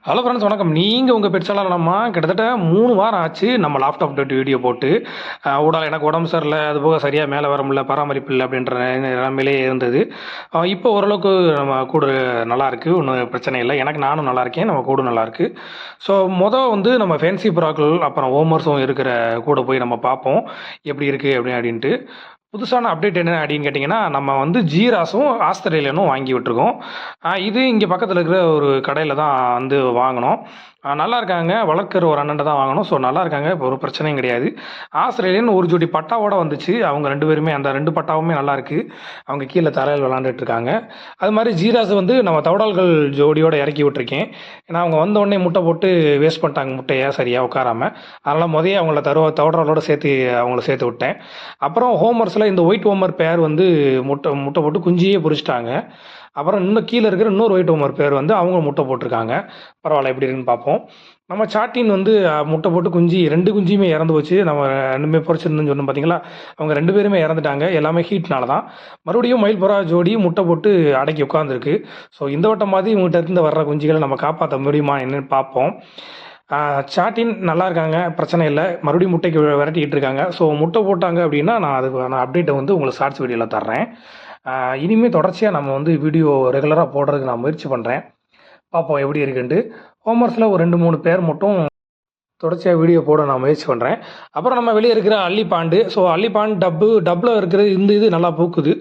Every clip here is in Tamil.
ஹலோ ஃப்ரெண்ட்ஸ் வணக்கம். நீங்கள் உங்கள் பெட்ஸாளர்லாமா கிட்டத்தட்ட 3 வாரம் ஆச்சு நம்ம லேப்டாப் அப்டேட் வீடியோ போட்டு. எனக்கு உடம்பு சரியில்லை, அது போக சரியாக மேலே வர முடியல, பராமரிப்பு இல்லை அப்படின்ற நிலைமையிலே இருந்தது. இப்போ ஓரளவுக்கு நம்ம கூடு நல்லாயிருக்கு, ஒன்றும் பிரச்சனை இல்லை. நானும் நல்லா இருக்கேன், நம்ம கூடு நல்லாயிருக்கு. ஸோ வந்து நம்ம ஃபேன்சி புறாக்கள் அப்புறம் ஹோமர்ஸும் இருக்கிற கூட போய் நம்ம பார்ப்போம் எப்படி இருக்குது அப்படின்ட்டு. புதுசான அப்டேட் என்ன அப்படின்னு கேட்டிங்கன்னா, நம்ம வந்து ஜீராஸும் ஆஸ்திரேலியனும் வாங்கி விட்டுருக்கோம். இது இங்கே பக்கத்தில் இருக்கிற ஒரு கடையில் தான் வந்து வாங்கினோம். நல்லா இருக்காங்க. வளர்க்குற ஒரு அண்ணன்ட்ட தான் வாங்கினோம். ஸோ நல்லா இருக்காங்க, இப்போ ஒரு பிரச்சனையும் கிடையாது. ஆஸ்திரேலியன் ஒரு ஜோடி பட்டாவோட வந்துச்சு. அவங்க 2 பேருமே, அந்த 2 பட்டாவுமே நல்லாயிருக்கு. அவங்க கீழே தரையில் விளாண்டுட்டு இருக்காங்க. அது மாதிரி ஜீராஸ் வந்து நம்ம தவடால்கள் ஜோடியோட இறக்கி விட்டுருக்கேன். ஏன்னா அவங்க வந்த உடனே முட்டை போட்டு வேஸ்ட் பண்ணிட்டாங்க முட்டையை சரியாக உட்காராம. அதனால் அவங்கள தவடாலோட அவங்கள சேர்த்து விட்டேன். அப்புறம் ஹோமர்ஸில் இந்த ஒயிட் ஹோமர் பேர் வந்து முட்டை போட்டு குஞ்சியே பொரிச்சிட்டாங்க. அப்புறம் இன்னும் கீழே இருக்கிற இன்னொரு ஒயிட் ஹோமர் பேர் வந்து அவங்க முட்டை போட்டிருக்காங்க. பரவாயில்ல, எப்படி இருக்குன்னு பார்ப்போம். நம்ம சாட்டின் வந்து முட்டை போட்டு 2 குஞ்சியுமே இறந்து போச்சு. நம்ம 2மே பொரிச்சிருந்துன்னு சொன்னோம் பார்த்தீங்களா, அவங்க 2 பேருமே இறந்துட்டாங்க. எல்லாமே ஹீட்னால தான். மறுபடியும் மயில் புறா ஜோடி முட்டை போட்டு அடக்கி உட்காந்துருக்கு. ஸோ இந்த வட்டம் மாதிரி இவங்ககிட்ட இருந்து வர்ற குஞ்சுகளை நம்ம காப்பாற்ற முடியுமா என்னன்னு பார்ப்போம். சாட்டின் நல்லா இருக்காங்க, பிரச்சனை இல்லை. மறுபடியும் முட்டைக்கு விரட்டிக்கிட்டு இருக்காங்க. ஸோ முட்டை போட்டாங்க அப்படின்னா நான் அதுக்கான அப்டேட்டை வந்து உங்களுக்கு ஷார்ட்ஸ் வீடியோவில் தர்றேன். இனிமேல் தொடர்ச்சியாக நம்ம வந்து வீடியோ ரெகுலராக போடுறதுக்கு நான் முயற்சி பண்ணுறேன். பார்ப்போம் எப்படி இருக்குன்ட்டு. ஹோமர்ஸில் ஒரு 2-3 பேர் மட்டும் தொடர்ச்சியாக வீடியோ போட நான் முயற்சி பண்ணுறேன். அப்புறம் நம்ம வெளியே இருக்கிற அல்லிப்பாண்டு. ஸோ அல்லிப்பாண்டு டப்பில் இருக்கிறது இது நல்லா பூக்குது.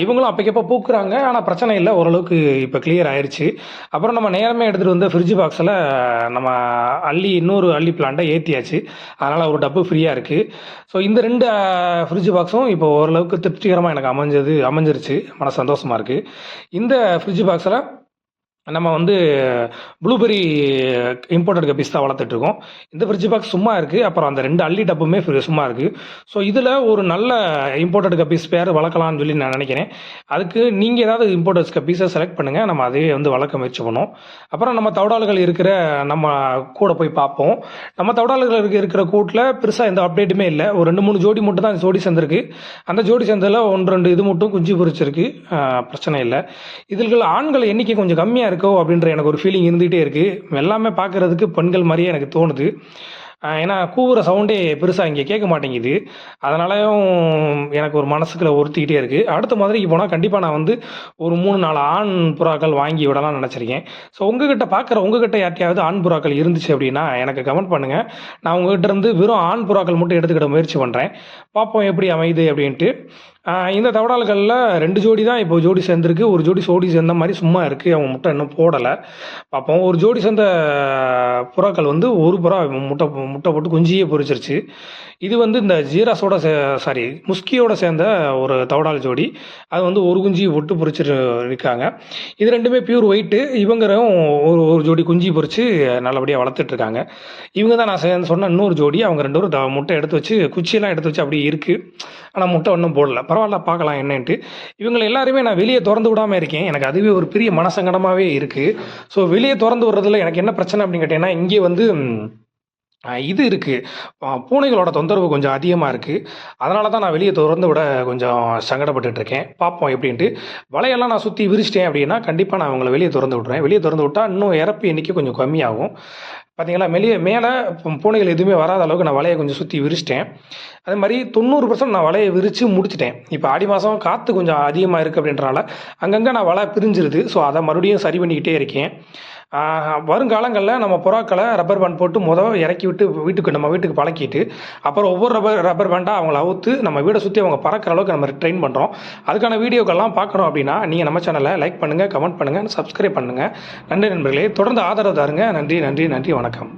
இவங்களும் அப்போக்கப்போ பூக்குறாங்க, ஆனால் பிரச்சனை இல்லை, ஓரளவுக்கு இப்போ கிளியர் ஆயிடுச்சு. அப்புறம் நம்ம நேரமே எடுத்துகிட்டு வந்து ஃப்ரிட்ஜ் பாக்ஸில் நம்ம இன்னொரு அல்லி பிளான்ட்டை ஏற்றியாச்சு. அதனால் ஒரு டப்பு ஃப்ரீயாக இருக்குது. ஸோ இந்த 2 ஃப்ரிட்ஜ் பாக்ஸும் இப்போ ஓரளவுக்கு திருப்திகரமாக எனக்கு அமைஞ்சிருச்சு. மன சந்தோஷமாக இருக்குது. இந்த ஃப்ரிட்ஜ் பாக்ஸில் நம்ம வந்து ப்ளூபெரி இம்போர்ட்டட் கப்பீஸ் தான் வளர்த்துட்ருக்கோம். இந்த ஃப்ரிட்ஜ் பாக்ஸ் சும்மா இருக்குது. அப்புறம் அந்த 2 அல்லி டப்புமே சும்மா இருக்குது. ஸோ இதில் ஒரு நல்ல இம்போர்ட்டட் கப்பீஸ் பேர் வளர்க்கலாம்னு சொல்லி நான் நினைக்கிறேன். அதுக்கு நீங்கள் ஏதாவது இம்போர்ட்டட் கப்பீஸை செலக்ட் பண்ணுங்கள், நம்ம அதே வந்து வளர்க்க முயற்சி பண்ணுவோம். அப்புறம் நம்ம தவடால்கள் இருக்கிற நம்ம கூட போய் பார்ப்போம். நம்ம தவடால்கள் இருக்கிற கூட்டில் பெருசாக எந்த அப்டேட்டுமே இல்லை. ஒரு 2-3 ஜோடி மட்டும் தான் ஜோடி சேர்ந்துருக்கு. அந்த ஜோடி சேர்ந்ததில் 1-2 இது மட்டும் குஞ்சு பொரிச்சிருக்கு. பிரச்சனை இல்லை. இதில் ஆண்கள் எண்ணிக்கை கொஞ்சம் கம்மியாக இருக்கோ அப்படின்ற எனக்கு ஒரு ஃபீலிங் இருந்துகிட்டே இருக்குது. எல்லாமே பார்க்குறதுக்கு பெண்கள் மாதிரியே எனக்கு தோணுது. ஏன்னா கூவுற சவுண்டே பெருசாக இங்கே கேட்க மாட்டேங்குது. அதனாலையும் எனக்கு ஒரு மனசுக்குள்ள உறுத்திக்கிட்டே இருக்குது. அடுத்த மாதிரிக்கு போனால் கண்டிப்பாக நான் வந்து ஒரு 3-4 ஆண் புறாக்கள் வாங்கி விடலாம்னு நினச்சிருக்கேன். ஸோ உங்ககிட்ட யார்ட்டையாவது ஆண் புறாக்கள் இருந்துச்சு அப்படின்னா எனக்கு கமெண்ட் பண்ணுங்கள். நான் உங்ககிட்ட இருந்து வெறும் ஆண் புறாக்கள் மட்டும் எடுத்துக்கிட முயற்சி பண்ணுறேன். பார்ப்போம் எப்படி அமையுது அப்படின்ட்டு. இந்த தவடால்களில் 2 ஜோடி தான் இப்போ ஜோடி சேர்ந்துருக்கு. ஒரு ஜோடி சேர்ந்த மாதிரி சும்மா இருக்குது. அவங்க முட்டை இன்னும் போடலை. பார்ப்போம். ஒரு ஜோடி சேர்ந்த புறாக்கள் வந்து ஒரு புறா முட்டை போட்டு குஞ்சியே பொரிச்சிருச்சு. இது வந்து இந்த ஜீராஸோட முஸ்கியோட சேர்ந்த ஒரு தவடால் ஜோடி. அது வந்து ஒரு குஞ்சி போட்டு பொரிச்சிட்டு இருக்காங்க. இது 2மே பியூர் ஒயிட்டு. இவங்களும் ஒரு ஜோடி குஞ்சு பொரித்து நல்லபடியாக வளர்த்துட்ருக்காங்க. இவங்க தான் நான் சொன்ன இன்னொரு ஜோடி. அவங்க 2 பேரும் முட்டை எடுத்து வச்சு குச்சியெல்லாம் எடுத்து வச்சு அப்படியே இருக்குது. ஆனால் முட்டை ஒன்றும் போடலை. பரவாயில்ல, பார்க்கலாம் என்னன்ட்டு. இவங்களை எல்லாருமே நான் வெளியே திறந்து விடாமல் இருக்கேன். எனக்கு அதுவே ஒரு பெரிய மனசங்கடமாகவே இருக்குது. ஸோ வெளியே திறந்து விடுறதுல எனக்கு என்ன பிரச்சனை அப்படின்னு கேட்டிங்கன்னா, இங்கே வந்து இது இருக்குது, பூனைகளோட தொந்தரவு கொஞ்சம் அதிகமாக இருக்குது. அதனால தான் நான் வெளியே திறந்து விட கொஞ்சம் சங்கடப்பட்டுருக்கேன். பார்ப்போம் எப்படின்ட்டு. வலையெல்லாம் நான் சுற்றி விரிச்சிட்டேன் அப்படின்னா கண்டிப்பாக நான் உங்களை வெளியே திறந்து விட்றேன். வெளியே திறந்து விட்டால் இன்னும் இறப்பு எண்ணிக்கை கொஞ்சம் கம்மியாகும். பார்த்தீங்களா, மேலே பூனைகள் எதுவுமே வராத அளவுக்கு நான் வலையை கொஞ்சம் சுற்றி விரிச்சிட்டேன். அதே மாதிரி 90% நான் வலையை விரித்து முடிச்சிட்டேன். இப்போ ஆடி மாதம் காற்று கொஞ்சம் அதிகமாக இருக்குது அப்படின்றனால அங்கங்கே நான் வலை பிரிஞ்சிருது. ஸோ அதை மறுபடியும் சரி பண்ணிக்கிட்டே இருக்கேன். வருங்காலங்களில் நம்ம புறாக்களை ரப்பர் பேண்ட் போட்டு இறக்கி விட்டு நம்ம வீட்டுக்கு பழக்கிட்டு அப்புறம் ஒவ்வொரு ரப்பர் பேண்டாக அவங்கள அவுத்து நம்ம வீடை சுற்றி அவங்க பறக்கிற அளவுக்கு நம்ம ட்ரெயின் பண்ணுறோம். அதுக்கான வீடியோக்கெல்லாம் பார்க்கணும் அப்படின்னா நீங்கள் நம்ம சேனலை லைக் பண்ணுங்கள், கமெண்ட் பண்ணுங்கள், சப்ஸ்கிரைப் பண்ணுங்கள். நன்றி நண்பர்களே, தொடர்ந்து ஆதரவு தாருங்க. நன்றி, வணக்கம்.